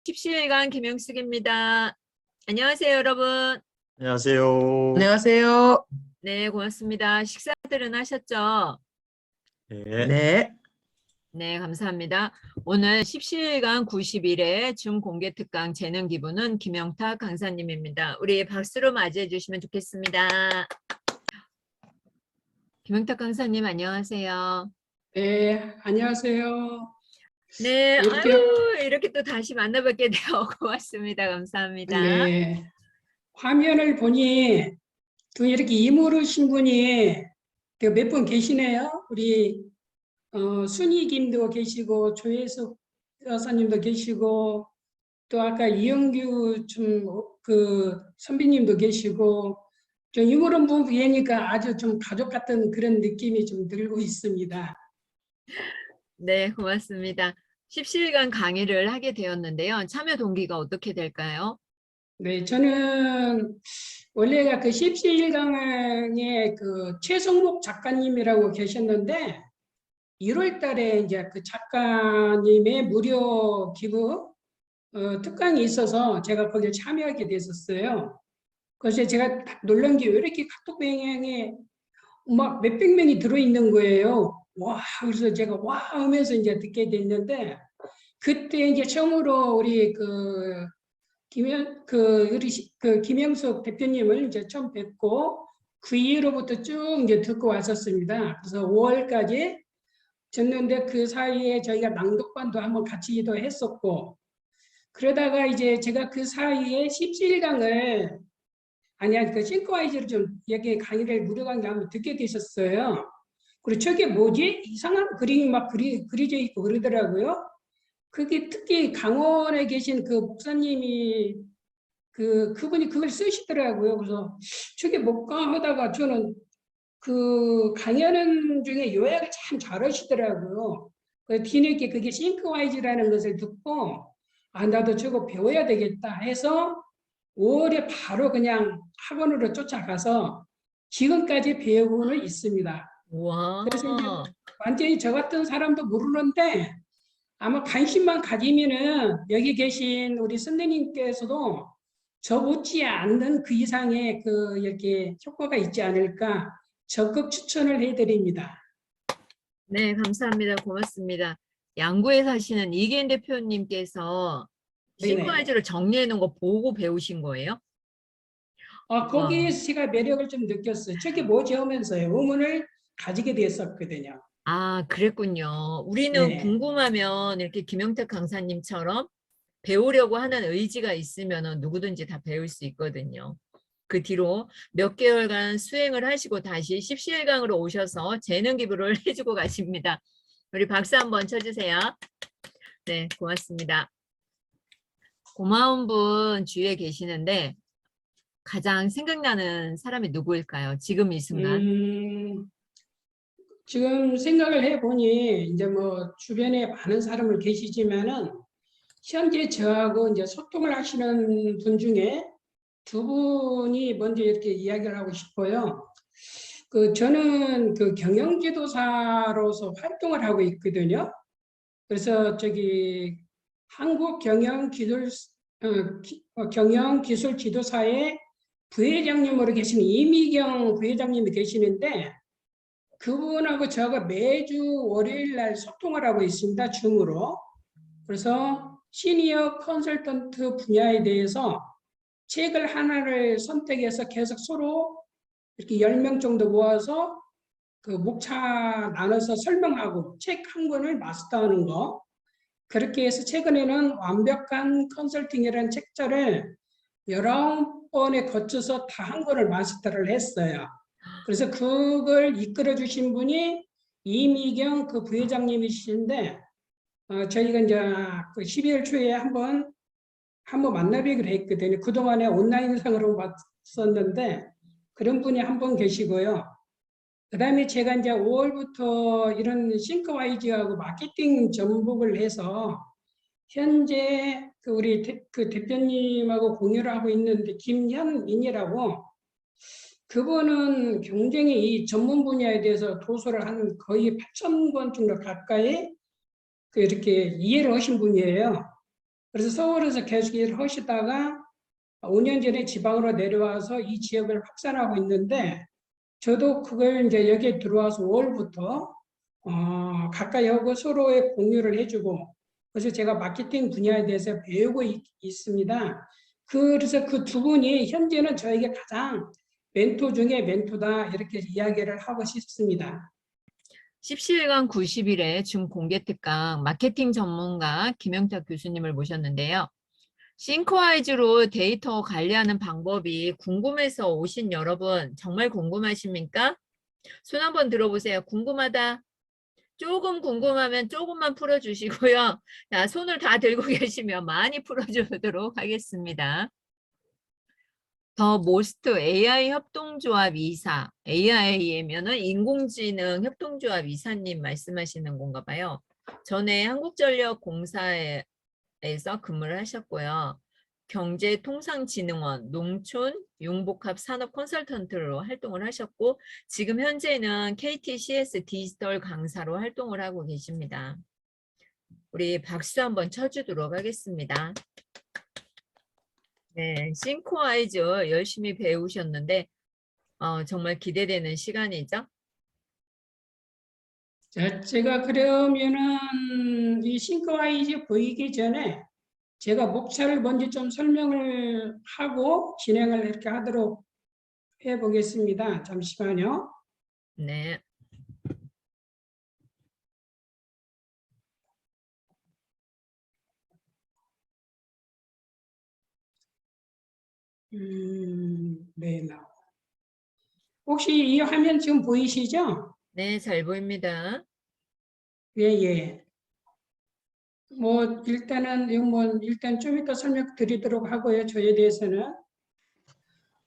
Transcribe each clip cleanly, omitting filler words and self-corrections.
17간 김영숙입니다. 안녕하세요, 여러분. 안녕하세요. 안녕하세요. 네, 고맙습니다. 식사들은 하셨죠? 네. 네. 네, 감사합니다. 오늘 17간 90일의 준공개 특강 재능 기부는 김영탁 강사님입니다. 우리 박수로 맞이해 주시면 좋겠습니다. 김영탁 강사님, 안녕하세요. 네, 안녕하세요. 네, 이렇게, 이렇게 또 다시 만나뵙게 되어 고맙습니다. 감사합니다. 네, 화면을 보니 또 이렇게 이모르신 분이 몇 분 계시네요. 우리 순희 김도 계시고 조혜숙 여사님도 계시고 또 아까 이영규 그 선배님도 계시고 좀 이모르는 분 뵈니까 아주 좀 가족 같은 그런 느낌이 좀 들고 있습니다. 네, 고맙습니다. 17간 강의를 하게 되었는데요. 참여 동기가 어떻게 될까요? 네, 저는 원래가 그 17강의 그 최성목 작가님이라고 계셨는데 1월 달에 이제 그 작가님의 무료 기부 특강이 있어서 제가 거기에 참여하게 됐었어요. 그래서 제가 딱 놀란 게 왜 이렇게 카톡 방향에 막 몇백 명이 들어있는 거예요. 와, 그래서 제가 와 하면서 이제 듣게 됐는데 그때 이제 처음으로 우리 우리 김영숙 대표님을 이제 처음 뵙고 그 이후로부터 쭉 이제 듣고 왔었습니다. 그래서 5월까지 듣는데 그 사이에 저희가 낭독반도 한번 같이도 했었고 그러다가 이제 제가 그 사이에 17강을 그 싱크와이즈를 좀 여기 강의를 무료 강의 한번 듣게 되셨어요. 그리고 저게 뭐지? 이상한 그림이 막 그려져 있고 그러더라고요. 그게 특히 강원에 계신 그 목사님이 그분이 그걸 쓰시더라고요. 그래서 저게 뭘까 하다가 저는 그 강연은 중에 요약을 참 잘하시더라고요. 그래서 뒤늦게 그게 싱크와이즈라는 것을 듣고 나도 저거 배워야 되겠다 해서 5월에 바로 그냥 학원으로 쫓아가서 지금까지 배우고는 있습니다. 와. 그래서 이제 완전히 저 같은 사람도 모르는데 아마 관심만 가지면은 여기 계신 우리 선생님께서도 저 못지 않는 그 이상의 이렇게 효과가 있지 않을까 적극 추천을 해드립니다. 네, 감사합니다. 고맙습니다. 양구에 사시는 이계인 대표님께서 네네. 싱크와이즈를 정리해 놓은 거 보고 배우신 거예요? 거기에서 제가 매력을 좀 느꼈어요. 저게 뭐지 하면서요. 의문을 가지게 됐었거든요. 아, 그랬군요. 우리는 네. 궁금하면 이렇게 김영택 강사님처럼 배우려고 하는 의지가 있으면 누구든지 다 배울 수 있거든요. 그 뒤로 몇 개월간 수행을 하시고 다시 17강으로 오셔서 재능 기부를 해주고 가십니다. 우리 박수 한번 쳐주세요. 네, 고맙습니다. 고마운 분 주위에 계시는데 가장 생각나는 사람이 누구일까요? 지금 이 순간. 지금 생각을 해보니 이제 뭐 주변에 많은 사람을 계시지만은 현재 저하고 이제 소통을 하시는 분 중에 두 분이 먼저 이렇게 이야기를 하고 싶어요. 저는 그 경영지도사로서 활동을 하고 있거든요. 그래서 한국 경영기술 지도사의 부회장님으로 계신 이미경 부회장님이 계시는데 그분하고 저가 매주 월요일 날 소통을 하고 있습니다. 줌으로. 그래서 시니어 컨설턴트 분야에 대해서 책을 하나를 선택해서 계속 서로 이렇게 10명 정도 모아서 그 목차 나눠서 설명하고 책 한 권을 마스터하는 거. 그렇게 해서 최근에는 완벽한 컨설팅이라는 책자를 19번에 거쳐서 다 한 권을 마스터를 했어요. 그래서 그걸 이끌어 주신 분이 이미경 그 부회장님이신데 저희가 이제 그 12월 초에 한번 만나뵙기로 했거든요. 그동안에 온라인상으로 봤었는데 그런 분이 한 분 계시고요. 그 다음에 제가 이제 5월부터 이런 싱크와이즈하고 마케팅 전복을 해서 현재 우리 대표님하고 공유를 하고 있는데 김현민이라고 그분은 굉장히 이 전문 분야에 대해서 도서를 한 거의 8,000권 정도 가까이 이렇게 이해를 하신 분이에요. 그래서 서울에서 계속 일을 하시다가 5년 전에 지방으로 내려와서 이 지역을 확산하고 있는데 저도 그걸 이제 여기에 들어와서 5월부터 가까이 하고 서로의 공유를 해주고 그래서 제가 마케팅 분야에 대해서 배우고 있습니다. 그래서 그 두 분이 현재는 저에게 가장 멘토 중에 멘토다 이렇게 이야기를 하고 싶습니다. 십시일강 90일에 준공개 특강 마케팅 전문가 김영탁 교수님을 모셨는데요. 싱크와이즈로 데이터 관리하는 방법이 궁금해서 오신 여러분 정말 궁금하십니까? 손 한번 들어보세요. 궁금하다. 조금 궁금하면 조금만 풀어주시고요. 자, 손을 다 들고 계시면 많이 풀어주도록 하겠습니다. 더 모스트 AI 협동조합 이사, AIA면은 인공지능 협동조합 이사님 말씀하시는 건가 봐요. 전에 한국전력공사에서 근무를 하셨고요. 경제통상진흥원, 농촌, 융복합 산업 컨설턴트로 활동을 하셨고 지금 현재는 KTCS 디지털 강사로 활동을 하고 계십니다. 우리 박수 한번 쳐주도록 하겠습니다. 네, 싱크와이즈 열심히 배우셨는데 정말 기대되는 시간이죠. 자, 제가 그러면은 이 싱크와이즈 보이기 전에 제가 목차를 먼저 좀 설명을 하고 진행을 이렇게 하도록 해보겠습니다. 잠시만요. 네. 네, 혹시 이 화면 지금 보이시죠? 네, 잘 보입니다. 예, 예. 뭐 일단은 일단 좀 이따 설명드리도록 하고요. 저에 대해서는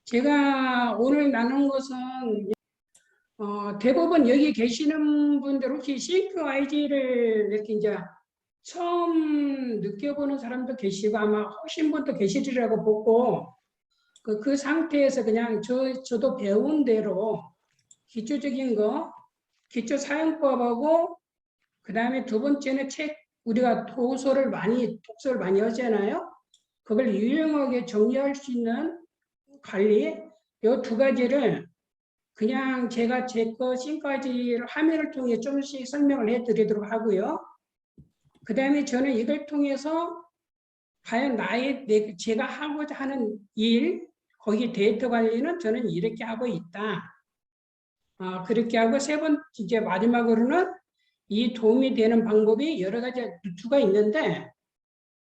제가 오늘 나눈 것은 대부분 여기 계시는 분들 혹시 싱크와이즈를 이렇게 이제 처음 느껴보는 사람도 계시고 아마 하신 분도 계시리라고 보고 그 상태에서 그냥 저도 배운 대로 기초적인 거, 기초 사용법하고 그 다음에 두 번째는 우리가 독서를 많이 하잖아요. 그걸 유용하게 정리할 수 있는 관리, 이 두 가지를 그냥 제가 제 거 싱크와이즈 화면을 통해 조금씩 설명을 해드리도록 하고요. 그 다음에 저는 이걸 통해서 과연 제가 하고자 하는 일, 거기 데이터 관리는 저는 이렇게 하고 있다. 그렇게 하고 이제 마지막으로는 이 도움이 되는 방법이 여러 가지 루트가 있는데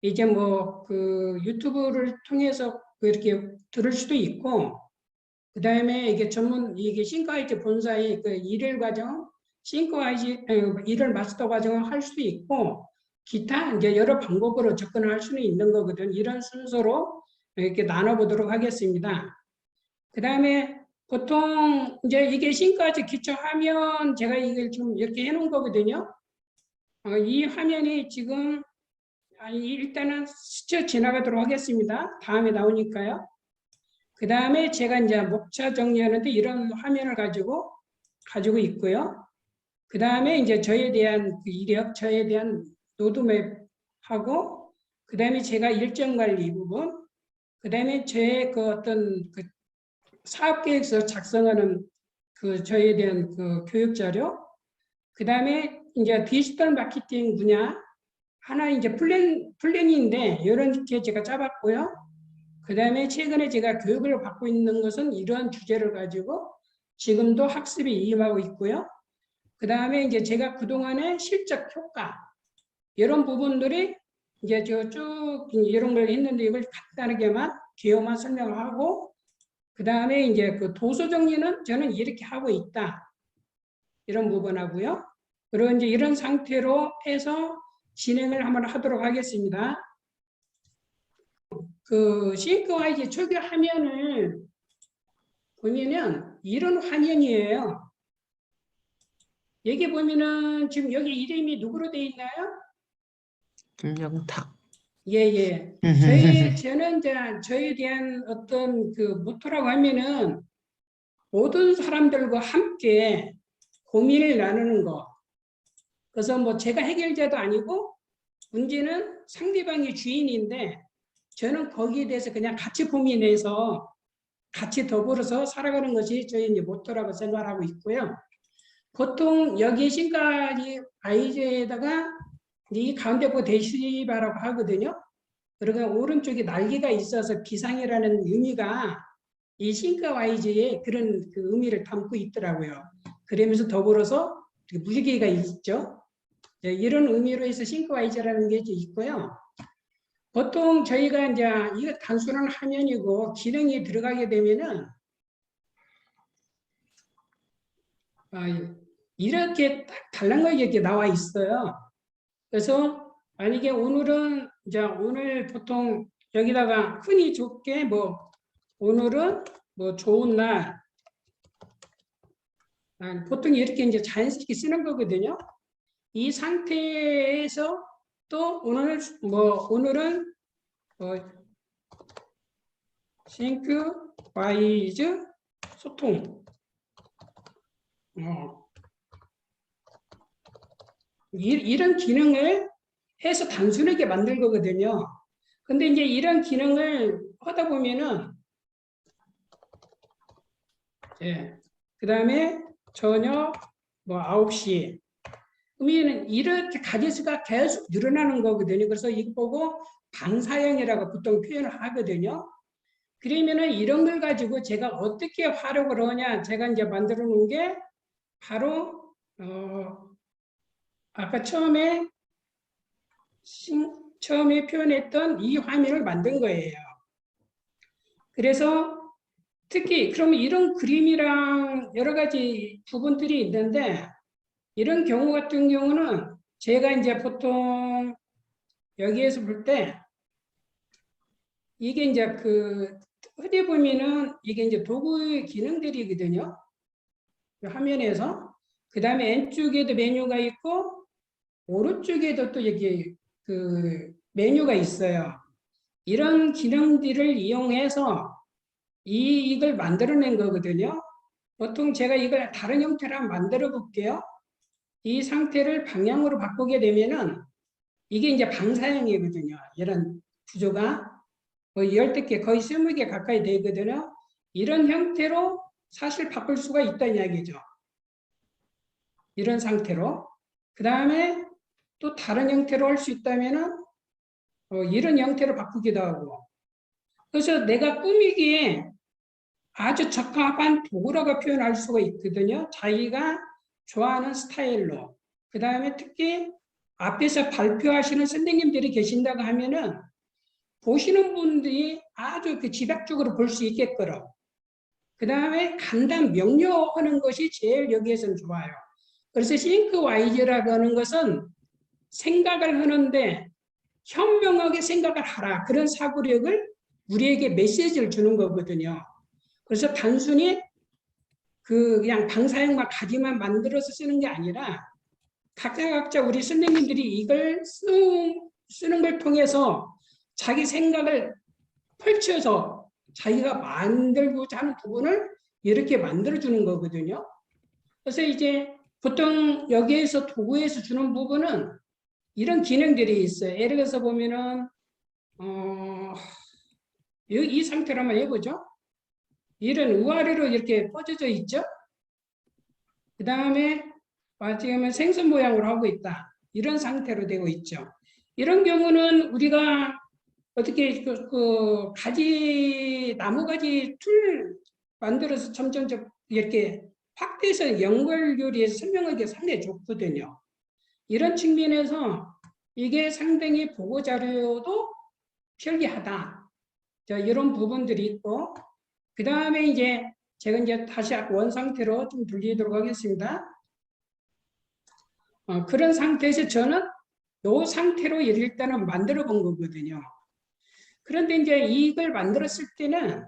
이제 뭐 그 유튜브를 통해서 이렇게 들을 수도 있고 그 다음에 이게 싱크와이즈 본사의 그 일일 과정, 일일 마스터 과정을 할 수도 있고 기타 이제 여러 방법으로 접근을 할 수는 있는 거거든. 이런 순서로 이렇게 나눠보도록 하겠습니다. 그 다음에 보통 이제 이게 싱크와이즈 기초 화면 제가 이걸 좀 이렇게 해놓은 거거든요. 이 화면이 지금 일단은 스쳐 지나가도록 하겠습니다. 다음에 나오니까요. 그 다음에 제가 이제 목차 정리하는데 이런 화면을 가지고 있고요. 그 다음에 이제 저에 대한 그 이력, 저에 대한 로드맵하고, 그 다음에 제가 일정 관리 부분, 그 다음에 저의 그 어떤 그 사업계획서 작성하는 그 저에 대한 그 교육 자료, 그 다음에 이제 디지털 마케팅 분야 하나 이제 플랜인데 이렇게 제가 짜봤고요. 그 다음에 최근에 제가 교육을 받고 있는 것은 이러한 주제를 가지고 지금도 학습에 임하고 있고요. 그 다음에 이제 제가 그동안의 실적 효과 이런 부분들이 이제 쭉 이런 걸 했는데 이걸 간단하게만 개요만 설명을 하고 그 다음에 이제 그 도서 정리는 저는 이렇게 하고 있다 이런 부분하고요. 그리고 이제 이런 상태로 해서 진행을 한번 하도록 하겠습니다. 그 싱크와이즈 초기 화면을 보면은 이런 화면이에요. 여기 보면은 지금 여기 이름이 누구로 되어 있나요? 김영탁. 예. 저는 이제 저에 대한 어떤 그 모토라고 하면은 모든 사람들과 함께 고민을 나누는 거. 그래서 뭐 제가 해결자도 아니고 문제는 상대방이 주인인데 저는 거기에 대해서 그냥 같이 고민해서 같이 더불어서 살아가는 것이 저희 이제 모토라고 생각하고 있고요. 보통 여기 신까지 아이즈에다가 이 가운데 거 대시바라고 하거든요. 그러니까 오른쪽에 날개가 있어서 비상이라는 의미가 이 신과 와이즈에 그런 그 의미를 담고 있더라고요. 그러면서 더불어서 무지개가 있죠. 이런 의미로 해서 신과 와이즈라는 게 있고요. 보통 저희가 이제 이거 단순한 화면이고 기능이 들어가게 되면은 이렇게 딱 달랑하게 이렇게 나와 있어요. 그래서 만약에 오늘은 이제 오늘 보통 여기다가 흔히 좋게 뭐 오늘은 뭐 좋은 날 보통 이렇게 이제 자연스럽게 쓰는 거거든요. 이 상태에서 또 오늘 뭐 오늘은 싱크 와이즈 소통 이런 기능을 해서 단순하게 만들 거거든요. 근데 이제 이런 기능을 하다 보면은 그 다음에 저녁 뭐 9시 그러면 이렇게 가지수가 계속 늘어나는 거거든요. 그래서 이거 보고 방사형이라고 보통 표현을 하거든요. 그러면은 이런 걸 가지고 제가 어떻게 활용을 하냐 제가 이제 만들어 놓은 게 바로 아까 처음에 표현했던 이 화면을 만든 거예요. 그래서 특히 그러면 이런 그림이랑 여러 가지 부분들이 있는데 이런 경우 같은 경우는 제가 이제 보통 여기에서 볼 때 이게 이제 그 어디 보면은 이게 이제 도구의 기능들이거든요. 화면에서 그 다음에 왼쪽에도 메뉴가 있고 오른쪽에도 또 여기 그 메뉴가 있어요. 이런 기능들을 이용해서 이걸 만들어낸 거거든요. 보통 제가 이걸 다른 형태로 한번 만들어 볼게요. 이 상태를 방향으로 바꾸게 되면은 이게 이제 방사형이거든요. 이런 구조가 뭐 10개 거의 20개 가까이 되거든요. 이런 형태로 사실 바꿀 수가 있다는 이야기죠. 이런 상태로. 그 다음에 또 다른 형태로 할 수 있다면은 이런 형태로 바꾸기도 하고. 그래서 내가 꾸미기에 아주 적합한 도구라고 표현할 수가 있거든요. 자기가 좋아하는 스타일로. 그 다음에 특히 앞에서 발표하시는 선생님들이 계신다고 하면은 보시는 분들이 아주 그 지략적으로 볼 수 있게끔. 그 다음에 간단 명료하는 것이 제일 여기에서는 좋아요. 그래서 싱크 와이즈라고 하는 것은 생각을 하는데 현명하게 생각을 하라. 그런 사고력을 우리에게 메시지를 주는 거거든요. 그래서 단순히 그냥 방사형만 가지만 만들어서 쓰는 게 아니라 각자 우리 선생님들이 이걸 쓰는 걸 통해서 자기 생각을 펼쳐서 자기가 만들고자 하는 부분을 이렇게 만들어주는 거거든요. 그래서 이제 보통 여기에서 도구에서 주는 부분은 이런 기능들이 있어요. 예를 들어서 보면은 이 상태로 한번 해보죠. 이런 우아래로 이렇게 뻗어져 있죠. 그 다음에 지금은 생선 모양으로 하고 있다. 이런 상태로 되고 있죠. 이런 경우는 우리가 어떻게 나무가지 툴 만들어서 점점 이렇게 확대해서 연결요리에서 설명하기가 상당히 좋거든요. 이런 측면에서 이게 상당히 보고 자료도 편리하다. 자, 이런 부분들이 있고, 그 다음에 이제 제가 이제 다시 원 상태로 좀 돌리도록 하겠습니다. 그런 상태에서 저는 이 상태로 일단은 만들어 본 거거든요. 그런데 이제 이걸 만들었을 때는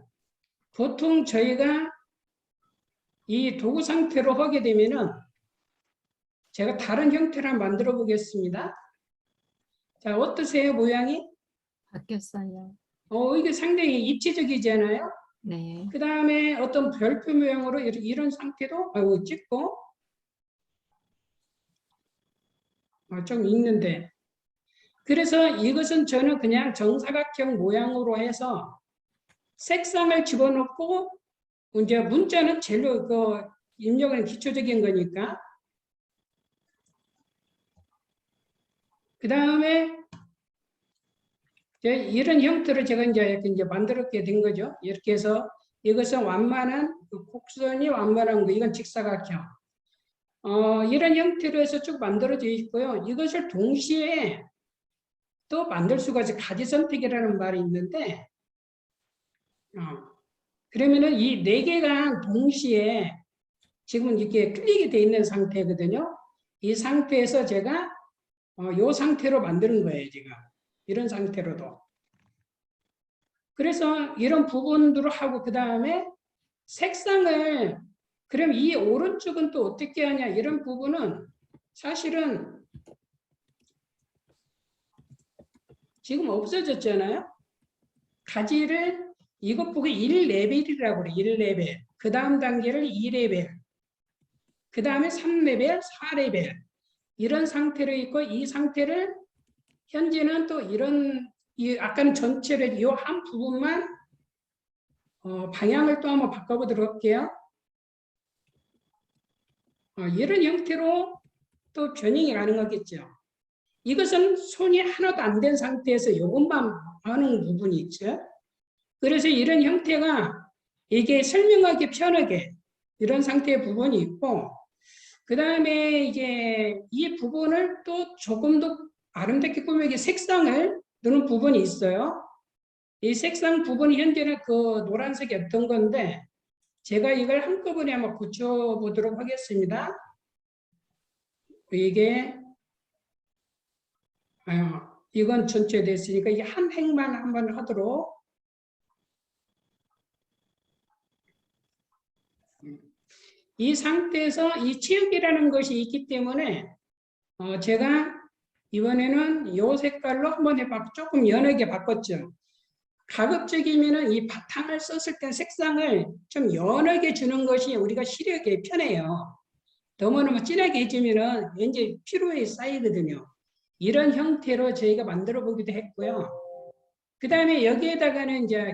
보통 저희가 이 도구 상태로 하게 되면은 제가 다른 형태로 만들어 보겠습니다. 자, 어떠세요, 모양이? 바뀌었어요. 이게 상당히 입체적이잖아요. 네. 그 다음에 어떤 별표 모양으로 이런 상태도 찍고 좀 있는데 그래서 이것은 저는 그냥 정사각형 모양으로 해서 색상을 집어넣고 이제 문자는 제일 입력은 기초적인 거니까 그 다음에 이런 형태로 제가 이제 만들었게 된 거죠. 이렇게 해서 이것은 완만한 곡선이 완만한 거, 이건 직사각형. 이런 형태로 해서 쭉 만들어져 있고요. 이것을 동시에 또 만들 수가 있어요. 가지 선택이라는 말이 있는데, 그러면은 이 네 개가 동시에 지금 이렇게 클릭이 되어 있는 상태거든요. 이 상태에서 제가 이 상태로 만드는 거예요, 지금. 이런 상태로도. 그래서 이런 부분들을 하고 그 다음에 색상을 그럼 이 오른쪽은 또 어떻게 하냐 이런 부분은 사실은 지금 없어졌잖아요. 가지를 이것 보고 1레벨이라고 그래. 1레벨. 그 다음 단계를 2레벨. 그 다음에 3레벨, 4레벨. 이런 상태로 있고 이 상태를 현재는 또 이런 아까는 전체를 이 한 부분만 방향을 또 한번 바꿔보도록 할게요. 이런 형태로 또 변형이 가능하겠죠. 이것은 손이 하나도 안 된 상태에서 이것만 하는 부분이 있죠. 그래서 이런 형태가 이게 설명하기 편하게 이런 상태의 부분이 있고 그 다음에 이제 이 부분을 또 조금 더 아름답게 꾸미기 색상을 넣는 부분이 있어요. 이 색상 부분이 현재는 그 노란색이 어떤 건데 제가 이걸 한꺼번에 한번 고쳐보도록 하겠습니다. 이게 이건 전체 됐으니까 이게 한 획만 한번 하도록 이 상태에서 이 치역이라는 것이 있기 때문에 제가 이번에는 이 색깔로 한번 해봤고 조금 연하게 바꿨죠. 가급적이면 이 바탕을 썼을 때 색상을 좀 연하게 주는 것이 우리가 시력에 편해요. 너무너무 진하게 해주면 왠지 피로에 쌓이거든요. 이런 형태로 저희가 만들어 보기도 했고요. 그 다음에 여기에다가는 이제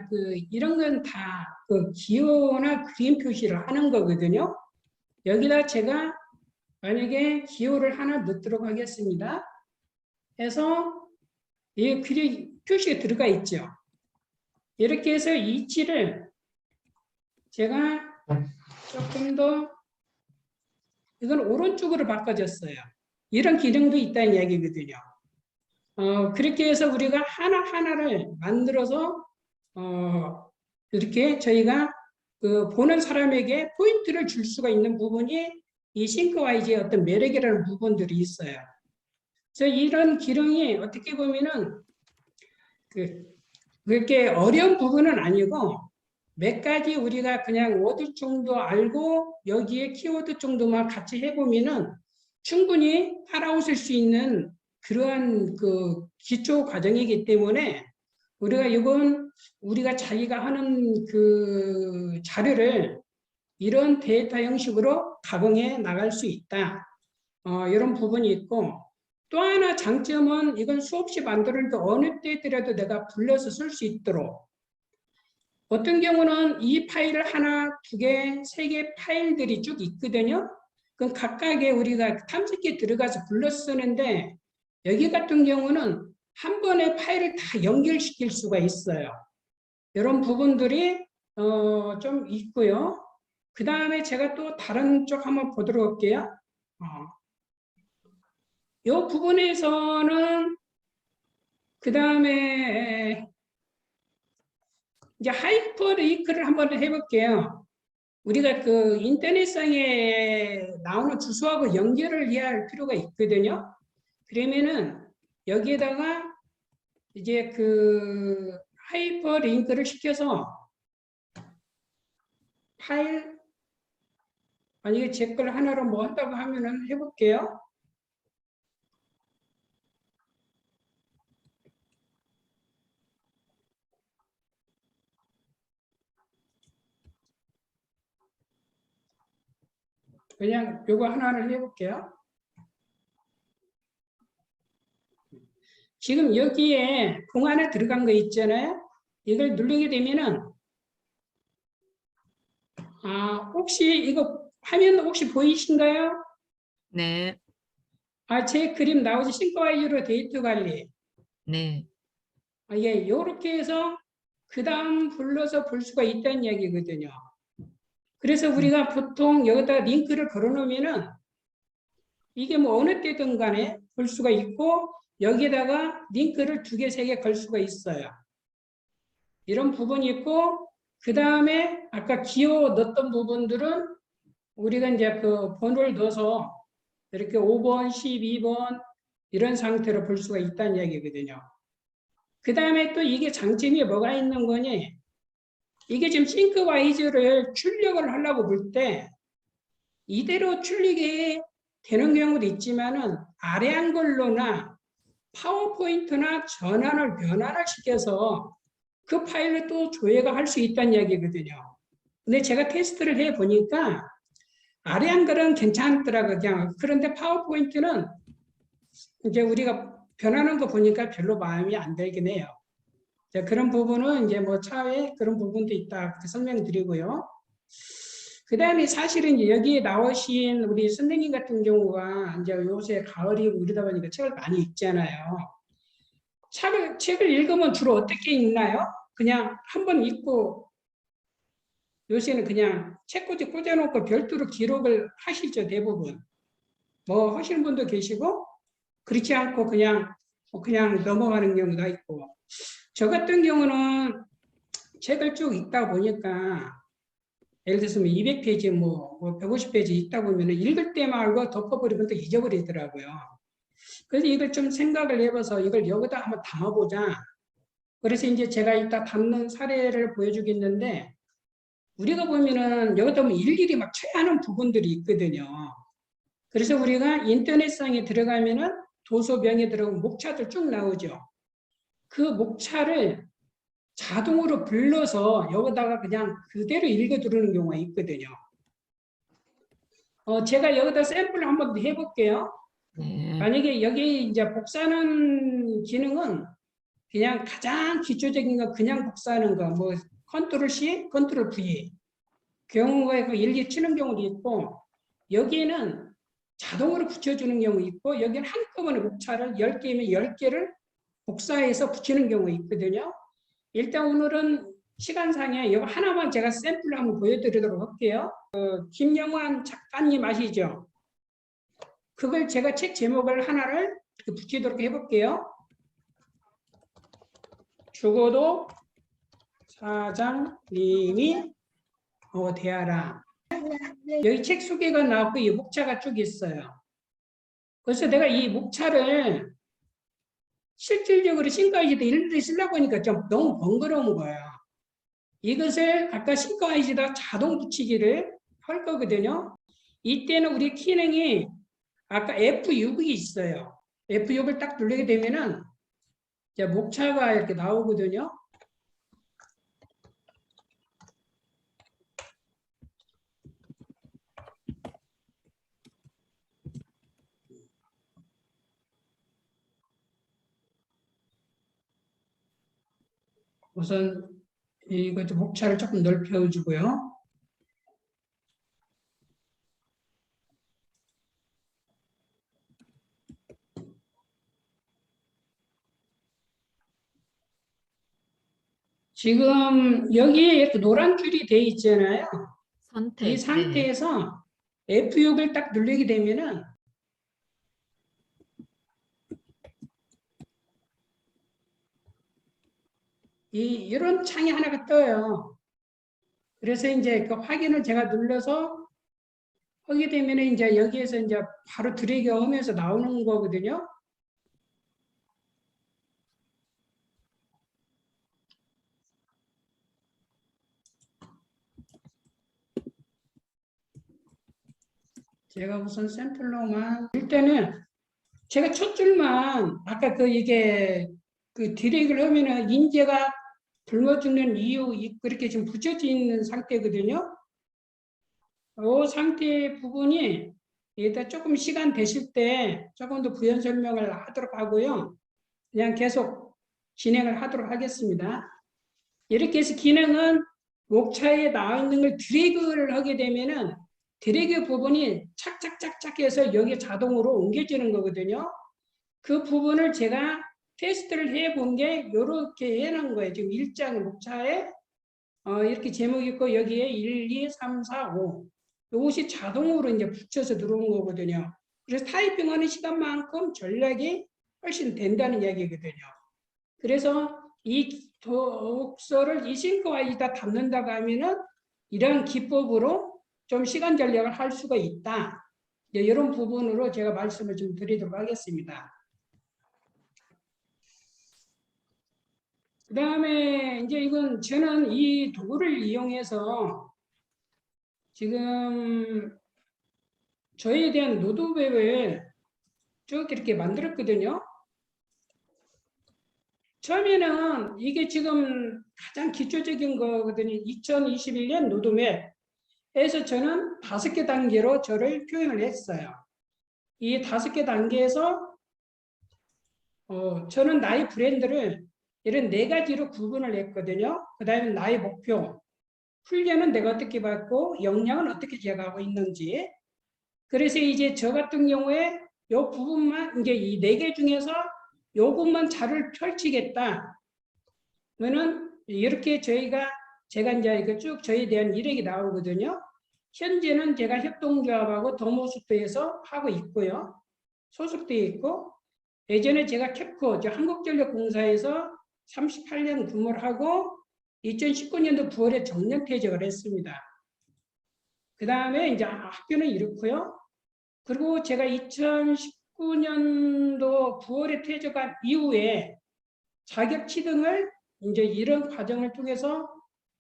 이런 건 다 기호나 그림 표시를 하는 거거든요. 여기다 제가 만약에 기호를 하나 넣도록 하겠습니다. 해서 이 그림 표시가 들어가 있죠. 이렇게 해서 위치를 제가 조금 더 이건 오른쪽으로 바꿔줬어요. 이런 기능도 있다는 이야기거든요. 그렇게 해서 우리가 하나하나를 만들어서 이렇게 저희가 보는 사람에게 포인트를 줄 수가 있는 부분이 이 싱크와이즈의 어떤 매력이라는 부분들이 있어요. 그래서 이런 기능이 어떻게 보면은 그렇게 어려운 부분은 아니고 몇 가지 우리가 그냥 워드 정도 알고 여기에 키워드 정도만 같이 해보면은 충분히 따라오실 수 있는 그러한 기초 과정이기 때문에 우리가 자기가 하는 자료를 이런 데이터 형식으로 가공해 나갈 수 있다. 이런 부분이 있고 또 하나 장점은 이건 수없이 만들어니까 어느 때더라도 내가 불러서 쓸 수 있도록 어떤 경우는 이 파일을 하나, 두 개, 세 개 파일들이 쭉 있거든요. 그럼 각각의 우리가 탐색기에 들어가서 불러 쓰는데 여기 같은 경우는 한 번에 파일을 다 연결시킬 수가 있어요. 이런 부분들이 좀 있고요. 그 다음에 제가 또 다른 쪽 한번 보도록 할게요. 이 부분에서는 그 다음에 이제 하이퍼링크를 한번 해볼게요. 우리가 인터넷상에 나오는 주소하고 연결을 해야 할 필요가 있거든요. 그러면은 여기에다가 이제 하이퍼링크를 시켜서 파일 만약에 제 걸 하나로 뭐 한다고 하면은 해볼게요. 그냥 요거 하나를 해볼게요. 지금 여기에 공 안에 들어간 거 있잖아요. 이걸 누르게 되면은 혹시 이거 화면 혹시 보이신가요? 네, 제 그림 나오지 싱크와이즈로 데이터 관리. 네, 예, 이렇게 해서 그 다음 불러서 볼 수가 있다는 얘기거든요. 그래서 우리가 보통 여기다 링크를 걸어놓으면은 이게 뭐 어느 때든 간에 볼 수가 있고 여기에다가 링크를 2개, 3개 걸 수가 있어요. 이런 부분이 있고 그 다음에 아까 기호 넣었던 부분들은 우리가 이제 그 번호를 넣어서 이렇게 5번, 12번 이런 상태로 볼 수가 있다는 얘기거든요. 그 다음에 또 이게 장점이 뭐가 있는 거니? 이게 지금 싱크와이즈를 출력을 하려고 볼 때 이대로 출력이 되는 경우도 있지만은 아래 한글로나 파워포인트나 전환을 변환을 시켜서 그 파일을 또 조회가 할 수 있다는 얘기거든요. 근데 제가 테스트를 해 보니까 아래 한글은 괜찮더라고요. 그냥. 그런데 파워포인트는 이제 우리가 변하는 거 보니까 별로 마음이 안 들긴 해요. 그런 부분은 이제 뭐 차후에 그런 부분도 있다 그렇게 설명드리고요. 그 다음에 사실은 여기에 나오신 우리 선생님 같은 경우가 이제 요새 가을이고 이러다 보니까 책을 많이 읽잖아요. 책을 읽으면 주로 어떻게 읽나요? 그냥 한번 읽고 요새는 그냥 책꽂이 꽂아놓고 별도로 기록을 하시죠, 대부분. 뭐 하시는 분도 계시고 그렇지 않고 그냥 넘어가는 경우가 있고. 저 같은 경우는 책을 쭉 읽다 보니까 예를 들어서 200페이지, 150페이지 읽다 보면 읽을 때 말고 덮어버리면 또 잊어버리더라고요. 그래서 이걸 좀 생각을 해봐서 이걸 여기다 한번 담아보자. 그래서 이제 제가 이따 담는 사례를 보여주겠는데 우리가 보면은 여기다 보면 일일이 막 쳐야 하는 부분들이 있거든요. 그래서 우리가 인터넷상에 들어가면은 도서명에 들어가면 목차들 쭉 나오죠. 그 목차를 자동으로 불러서 여기다가 그냥 그대로 읽어 들으는 경우가 있거든요. 제가 여기다 샘플을 한번 해볼게요. 네, 만약에 여기 이제 복사하는 기능은 그냥 가장 기초적인 거 그냥 복사하는 거, 뭐 컨트롤 C, 컨트롤 V 경우가 일일이 치는 경우도 있고 여기에는 자동으로 붙여주는 경우 있고 여기는 한꺼번에 목차를 10개면 10개를 복사해서 붙이는 경우가 있거든요. 일단 오늘은 시간상에 이거 하나만 제가 샘플을 한번 보여드리도록 할게요. 김영환 작가님 아시죠? 그걸 제가 책 제목을 하나를 붙이도록 해볼게요. 죽어도 사장님이 대하라. 여기 책 소개가 나왔고 이 목차가 쭉 있어요. 그래서 내가 이 목차를 실질적으로 싱크와이즈도 일일이 쓰려고 하니까 좀 너무 번거로운 거예요. 이것을 아까 싱크와이즈에다 자동 붙이기를 할 거거든요. 이때는 우리 기능이 아까 F6이 있어요. F6을 딱 누르게 되면은 이제 목차가 이렇게 나오거든요. 우선 이거 목차를 조금 넓혀주고요. 지금 여기에 이렇게 노란 줄이 돼 있잖아요. 선택. 이 상태에서 F6을 딱 누르게 되면은 이런 창이 하나가 떠요. 그래서 이제 그 확인을 제가 눌러서 하게 되면 이제 여기에서 이제 바로 드래그 하면서 나오는 거거든요. 제가 우선 샘플로만 일단은 제가 첫 줄만 아까 이게 드래그를 하면은 인재가 굶어 죽는 이유 그렇게 지금 붙여져 있는 상태거든요. 이 상태 부분이 일단 조금 시간 되실 때 조금 더 부연 설명을 하도록 하고요. 그냥 계속 진행을 하도록 하겠습니다. 이렇게 해서 기능은 목차에 나와 있는 걸 드래그를 하게 되면은 드래그 부분이 착착착착 해서 여기 자동으로 옮겨지는 거거든요. 그 부분을 제가 테스트를 해본 게 이렇게 해놓은 거예요. 지금 일장 목차에 이렇게 제목이 있고 여기에 1, 2, 3, 4, 5 이것이 자동으로 이제 붙여서 들어온 거거든요. 그래서 타이핑하는 시간만큼 전략이 훨씬 된다는 이야기거든요. 그래서 이 독서를 이 싱크와이다 담는다고 하면은 이런 기법으로 좀 시간 전략을 할 수가 있다. 이런 부분으로 제가 말씀을 좀 드리도록 하겠습니다. 그 다음에 이제 이건 저는 이 도구를 이용해서 지금 저에 대한 로드맵을 쭉 이렇게 만들었거든요. 처음에는 이게 지금 가장 기초적인 거거든요. 2021년 로드맵에서 저는 5개 단계로 저를 표현을 했어요. 이 5개 단계에서 저는 나의 브랜드를 이런 4가지로 구분을 했거든요. 그 다음에 나의 목표, 훈련은 내가 어떻게 받고 역량은 어떻게 제어하고 있는지. 그래서 이제 저 같은 경우에 이 부분만 이제 이 4개 중에서 요것만 자료를 펼치겠다. 그러면은 이렇게 제가 이제 이거 쭉 저에 대한 이력이 나오거든요. 현재는 제가 협동조합하고 더모스트에서 하고 있고요. 소속되어 있고 예전에 제가 캡코 한국전력공사에서 38년 근무를 하고 2019년도 9월에 정년퇴직을 했습니다. 그 다음에 이제 학교는 이렇고요. 그리고 제가 2019년도 9월에 퇴직한 이후에 자격 취득을 이제 이런 과정을 통해서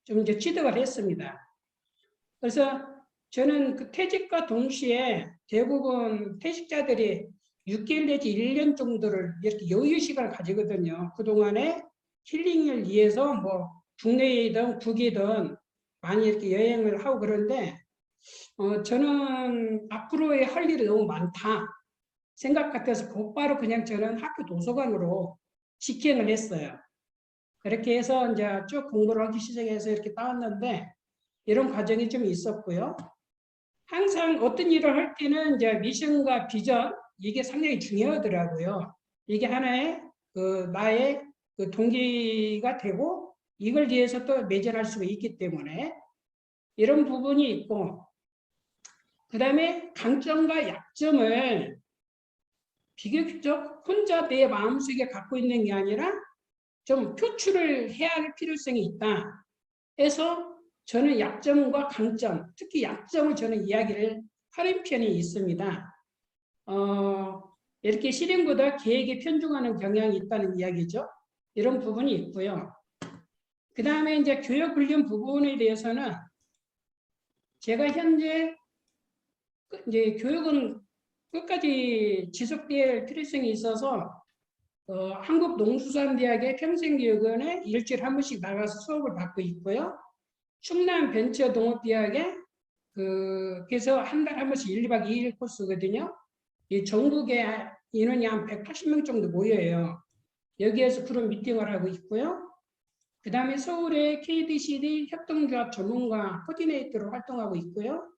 좀 이제 취득을 했습니다. 그래서 저는 그 퇴직과 동시에 대부분 퇴직자들이 6개월 내지 1년 정도를 이렇게 여유 시간을 가지거든요. 그동안에 힐링을 위해서 뭐 국내이든 국이든 많이 이렇게 여행을 하고 그러는데 저는 앞으로의 할 일이 너무 많다 생각 같아서 곧바로 그냥 저는 학교 도서관으로 직행을 했어요. 그렇게 해서 이제 쭉 공부를 하기 시작해서 이렇게 따왔는데 이런 과정이 좀 있었고요. 항상 어떤 일을 할 때는 이제 미션과 비전 이게 상당히 중요하더라고요. 이게 하나의 나의 동기가 되고 이걸 위해서 또 매진할 수가 있기 때문에 이런 부분이 있고 그 다음에 강점과 약점을 비교적 혼자 내 마음속에 갖고 있는 게 아니라 좀 표출을 해야 할 필요성이 있다 해서 저는 약점과 강점, 특히 약점을 저는 이야기를 하는 편이 있습니다. 이렇게 실행보다 계획에 편중하는 경향이 있다는 이야기죠. 이런 부분이 있고요. 그 다음에 이제 교육 훈련 부분에 대해서는 제가 현재 이제 교육은 끝까지 지속될 필요성이 있어서 한국농수산대학의 평생교육원에 일주일에 한 번씩 나가서 수업을 받고 있고요. 충남 벤처농업대학에 그래서 한 달에 한 번씩 1박 2일 코스거든요. 이 전국에 인원이 한 180명 정도 모여요. 여기에서 그런 미팅을 하고 있고요. 그 다음에 서울의 KDCD 협동조합 전문가 코디네이터로 활동하고 있고요.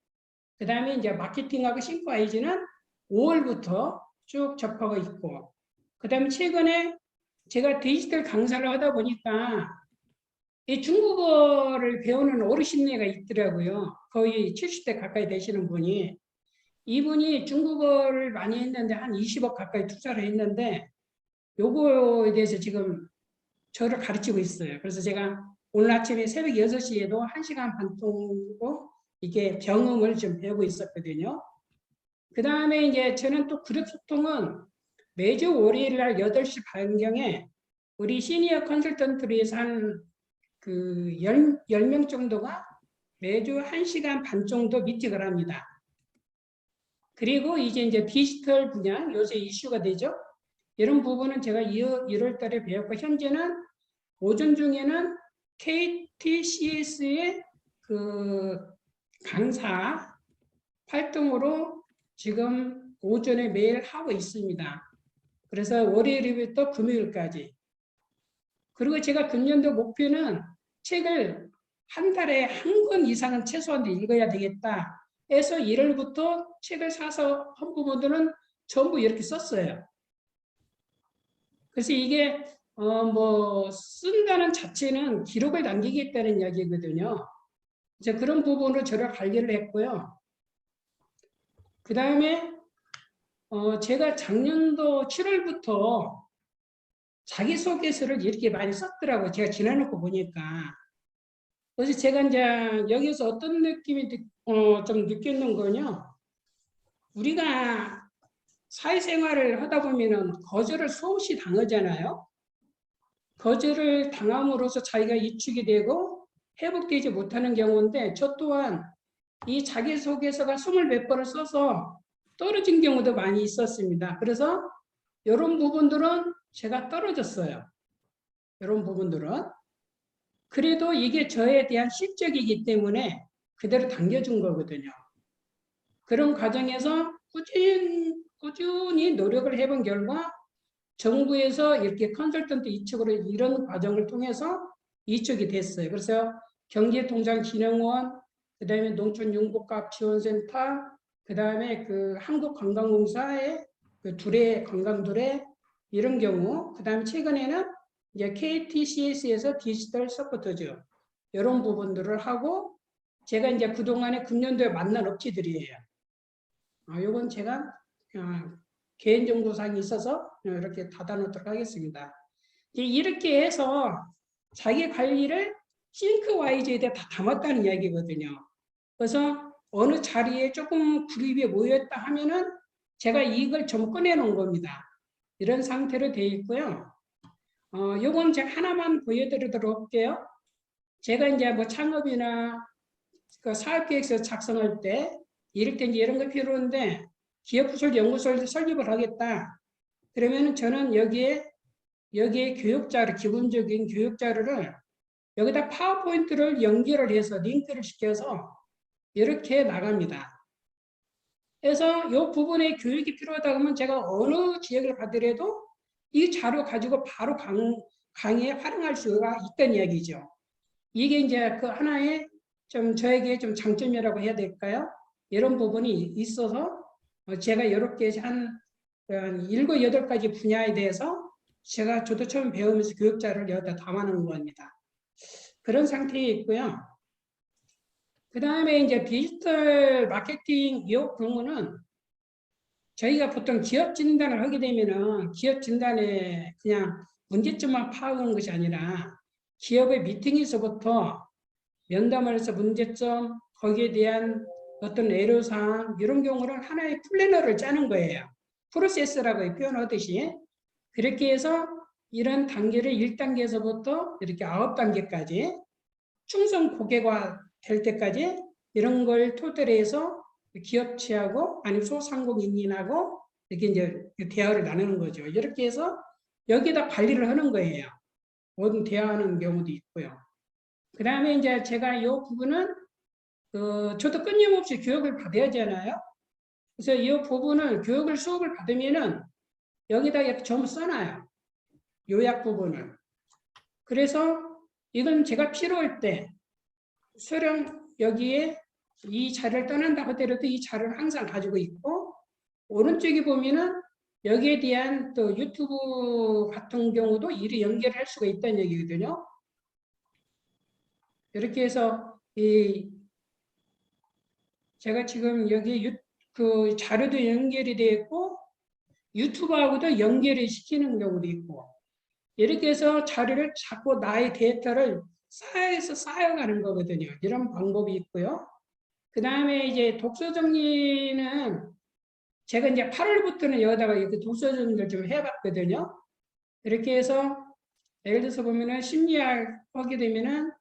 그 다음에 이제 마케팅하고 싱크와이즈는 5월부터 쭉 접하고 있고, 그 다음에 최근에 제가 디지털 강사를 하다 보니까 이 중국어를 배우는 어르신네가 있더라고요. 거의 70대 가까이 되시는 분이. 이분이 중국어를 많이 했는데 한 20억 가까이 투자를 했는데 요거에 대해서 지금 저를 가르치고 있어요. 그래서 제가 오늘 아침에 새벽 6시에도 1시간 반 동안 이게 경험을 좀 배우고 있었거든요. 그 다음에 이제 저는 또 그룹 소통은 매주 월요일 날 8시 반경에 우리 시니어 컨설턴트를 위해서 한 10명 정도가 매주 1시간 반 정도 미팅을 합니다. 그리고 이제 디지털 분야, 요새 이슈가 되죠. 이런 부분은 제가 1월 달에 배웠고, 현재는 오전 중에는 KTCS의 강사 활동으로 지금 오전에 매일 하고 있습니다. 그래서 월요일부터 금요일까지. 그리고 제가 금년도 목표는 책을 한 달에 한 권 이상은 최소한 읽어야 되겠다 해서 1월부터 책을 사서 한 부분들은 전부 이렇게 썼어요. 그래서 이게 뭐 쓴다는 자체는 기록을 남기겠다는 이야기거든요. 이제 그런 부분으로 저를 관리를 했고요. 그 다음에 제가 작년도 7월부터 자기소개서를 이렇게 많이 썼더라고요. 제가 지나놓고 보니까. 그래서 제가 이제 여기서 어떤 느낌이 좀 느꼈는 거냐. 우리가 사회생활을 하다 보면은 거절을 수없이 당하잖아요. 거절을 당함으로써 자기가 위축이 되고 회복되지 못하는 경우인데 저 또한 이 자기소개서가 20몇 번을 써서 떨어진 경우도 많이 있었습니다. 그래서 이런 부분들은 제가 떨어졌어요. 이런 부분들은. 그래도 이게 저에 대한 실적이기 때문에 그대로 당겨준 거거든요. 그런 과정에서 꾸준히 노력을 해본 결과 정부에서 이렇게 컨설턴트 이쪽으로 이런 과정을 통해서 이쪽이 됐어요. 그래서 경제통장진흥원, 그다음에 농촌융복합지원센터, 그다음에 그 한국관광공사의 그 관광 둘레 이런 경우, 그다음에 최근에는 이제 KTCS에서 디지털 서포터죠. 이런 부분들을 하고 제가 이제 그동안에 금년도에 만난 업체들이에요. 이건 제가 개인정보상이 있어서 이렇게 닫아놓도록 하겠습니다. 이렇게 해서 자기 관리를 싱크와이즈에 다 담았다는 이야기거든요. 그래서 어느 자리에 조금 그룹이 모였다 하면은 제가 이걸 좀 꺼내놓은 겁니다. 이런 상태로 되어 있고요. 요건 제가 하나만 보여드리도록 할게요. 제가 이제 뭐 창업이나 그 사업계획서 작성할 때 이럴 때 이제 이런 거 필요한데 기업부설 연구소를 설립을 하겠다. 그러면 저는 여기에 교육자료, 기본적인 교육자료를 여기다 파워포인트를 연결을 해서 링크를 시켜서 이렇게 나갑니다. 그래서 이 부분에 교육이 필요하다 하면 제가 어느 지역을 가더라도 이 자료 가지고 바로 강의에 활용할 수가 있다는 이야기죠. 이게 이제 그 하나의 좀 저에게 좀 장점이라고 해야 될까요? 이런 부분이 있어서 제가 이렇게 한 7, 8가지 분야에 대해서 저도 처음 배우면서 교육자를 여기다 담아놓은 겁니다. 그런 상태에 있고요. 그 다음에 이제 디지털 마케팅 이 경우는 저희가 보통 기업 진단을 하게 되면은 기업 진단에 그냥 문제점만 파악하는 것이 아니라 기업의 미팅에서부터 면담을 해서 문제점, 거기에 대한 어떤 애로사항 이런 경우는 하나의 플래너를 짜는 거예요. 프로세스라고 표현하듯이 그렇게 해서 이런 단계를 1단계에서부터 이렇게 9단계까지 충성 고객화 될 때까지 이런 걸 토대로 해서 기업체하고 아니면 소상공인하고 이렇게 이제 대화를 나누는 거죠. 이렇게 해서 여기다 관리를 하는 거예요. 모든 대화하는 경우도 있고요. 그 다음에 이제 제가 이 부분은 저도 끊임없이 교육을 받아야 하잖아요. 그래서 이 부분을 수업을 받으면은 여기다 이렇게 전부 써놔요. 요약 부분을. 그래서 이건 제가 필요할 때 수령 여기에 이 자료를 떠난다 하더라도 이 자료를 항상 가지고 있고 오른쪽에 보면은 여기에 대한 또 유튜브 같은 경우도 이를 연결할 수가 있다는 얘기거든요. 이렇게 해서 제가 지금 여기 그 자료도 연결이 되어 있고 유튜브하고도 연결을 시키는 경우도 있고 이렇게 해서 자료를 자꾸 나의 데이터를 쌓여가는 거거든요. 이런 방법이 있고요. 그 다음에 이제 독서 정리는 제가 이제 8월부터는 여기다가 이렇게 독서 정리를 좀 해봤거든요. 이렇게 해서 예를 들어서 보면은 심리학 하게 되면은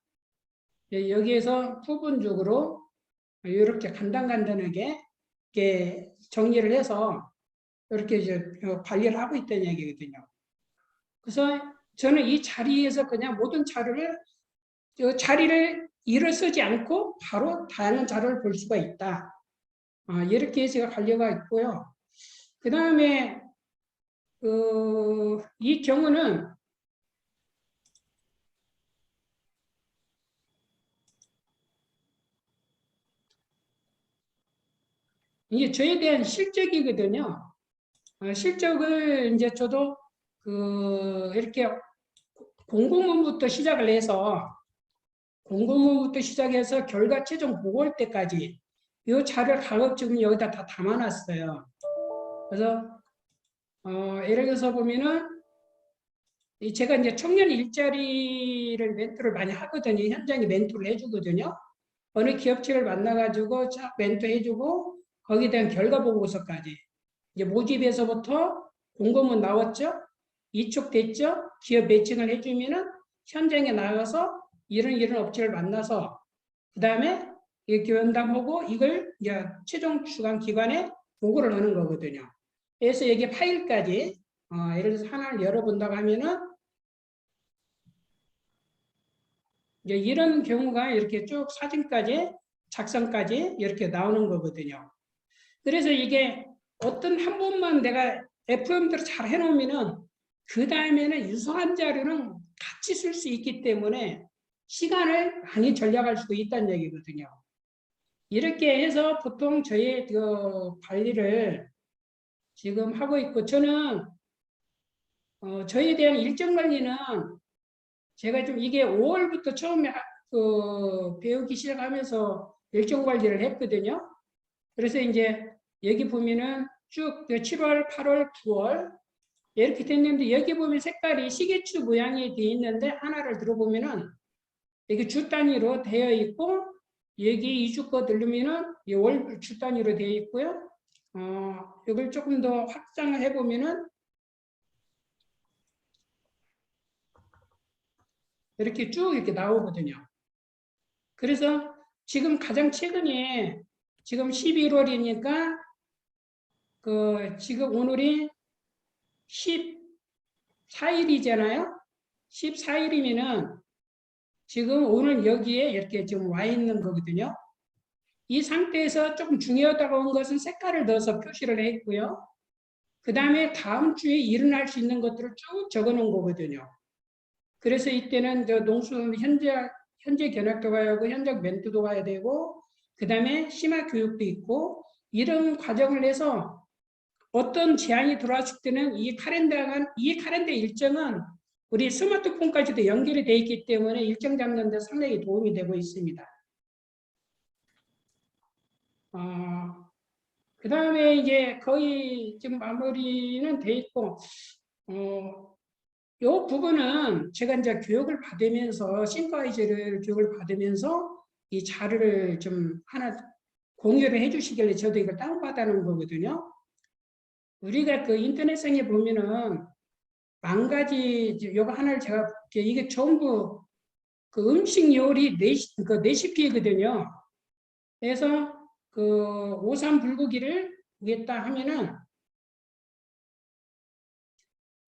여기에서 부분적으로 이렇게 간단하게 이렇게 정리를 해서 이렇게 이제 관리를 하고 있다는 얘기거든요. 그래서 저는 이 자리에서 그냥 모든 자리를 일을 쓰지 않고 바로 다양한 자료를 볼 수가 있다. 이렇게 제가 관리가 있고요. 그 다음에 이 경우는 이게 저에 대한 실적이거든요. 실적을 이제 저도 이렇게 공고문부터 시작을 해서 공고문부터 시작해서 결과 최종 보고할 때까지 이 자료를 가급적이면 여기다 다 담아놨어요. 그래서 예를 들어서 보면은 제가 이제 청년 일자리를 멘토를 많이 하거든요. 현장에 멘토를 해주거든요. 어느 기업체를 만나가지고 쫙 멘토해주고 거기에 대한 결과 보고서까지 이제 모집에서부터 공고문 나왔죠. 이촉됐죠. 기업 매칭을 해주면은 현장에 나가서 이런 업체를 만나서 그 다음에 면담하고 이걸 이제 최종 주관 기관에 보고를 하는 거거든요. 그래서 이게 파일까지 예를 들어서 하나를 열어본다고 하면은 이제 이런 경우가 이렇게 쭉 사진까지 작성까지 이렇게 나오는 거거든요. 그래서 이게 어떤 한 번만 내가 FM대로 잘 해놓으면은 그 다음에는 유사한 자료는 같이 쓸 수 있기 때문에 시간을 많이 절약할 수도 있다는 얘기거든요. 이렇게 해서 보통 저의 관리를 지금 하고 있고, 저는 저에 대한 일정 관리는 제가 좀 이게 5월부터 처음에 배우기 시작하면서 일정 관리를 했거든요. 그래서 이제 여기 보면은 쭉 7월, 8월, 9월 이렇게 됐는데 여기 보면 색깔이 시계추 모양이 되어 있는데 하나를 들어보면은 여기 주 단위로 되어 있고 여기 2주 거 들으면은 월 주 단위로 되어 있고요. 이걸 조금 더 확장을 해보면은 이렇게 쭉 이렇게 나오거든요. 그래서 지금 가장 최근에 지금 11월이니까 지금 오늘이 14일이잖아요. 14일이면은 지금 오늘 여기에 이렇게 지금 와 있는 거거든요. 이 상태에서 조금 중요하다고 한 것은 색깔을 넣어서 표시를 했고요. 그 다음에 다음 주에 일어날 수 있는 것들을 쭉 적어 놓은 거거든요. 그래서 이때는 농수 현재 견학도 가야 하고 현장 멘토도 가야 되고 그 다음에 심화 교육도 있고 이런 과정을 해서 어떤 제안이 들어왔을 때는 이 카렌더 일정은 우리 스마트폰까지도 연결이 되어 있기 때문에 일정 잡는 데 상당히 도움이 되고 있습니다. 그 다음에 이제 거의 지금 마무리는 돼 있고, 이 부분은 제가 이제 교육을 받으면서, 싱크와이즈를 교육을 받으면서 이 자료를 좀 하나 공유를 해 주시길래 저도 이걸 다운받아놓은 거거든요. 우리가 인터넷상에 보면은 만 가지, 요거 하나를 제가 볼게요. 이게 전부 음식 요리 레시피거든요. 그래서 오삼 불고기를 위에다 하면은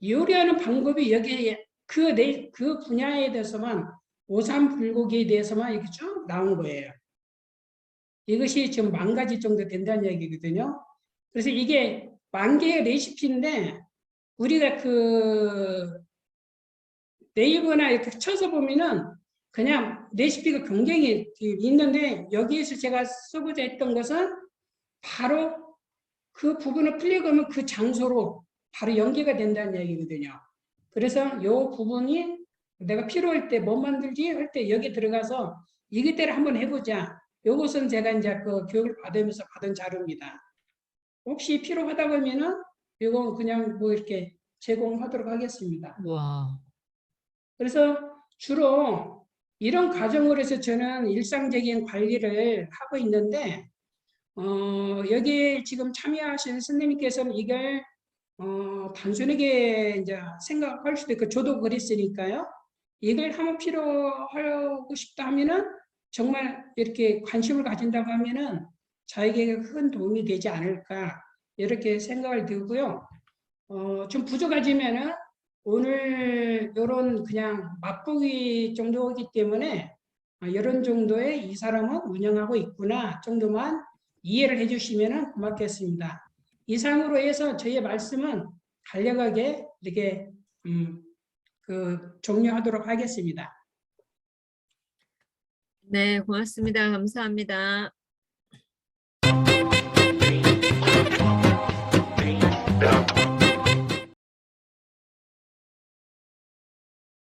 요리하는 방법이 여기에 그 분야에 대해서만 오삼 불고기에 대해서만 이렇게 쭉 나온 거예요. 이것이 지금 만 가지 정도 된다는 얘기거든요. 그래서 이게 만 개의 레시피인데 우리가 네이버나 이렇게 쳐서 보면은 그냥 레시피가 굉장히 있는데 여기에서 제가 쓰고자 했던 것은 바로 그 부분을 클릭하면 그 장소로 바로 연계가 된다는 얘기거든요. 그래서 이 부분이 내가 필요할 때 뭐 만들지 할 때 여기 들어가서 이것대로 한번 해보자. 이것은 제가 이제 교육을 받으면서 받은 자료입니다. 혹시 필요하다 보면은 이거 그냥 뭐 이렇게 제공하도록 하겠습니다. 와. 그래서 주로 이런 과정으로 해서 저는 일상적인 관리를 하고 있는데 여기 지금 참여하신 스님께서는 이걸 단순하게 이제 생각할 수도 있고 저도 그랬으니까요. 이걸 한번 필요하고 싶다 하면은 정말 이렇게 관심을 가진다고 하면은 저에게 큰 도움이 되지 않을까 이렇게 생각을 들고요. 좀 부족하지만은 오늘 이런 그냥 맛보기 정도이기 때문에 이런 정도의 이 사람은 운영하고 있구나 정도만 이해를 해주시면 고맙겠습니다. 이상으로 해서 저의 말씀은 간략하게 이렇게 종료하도록 하겠습니다. 네, 고맙습니다. 감사합니다.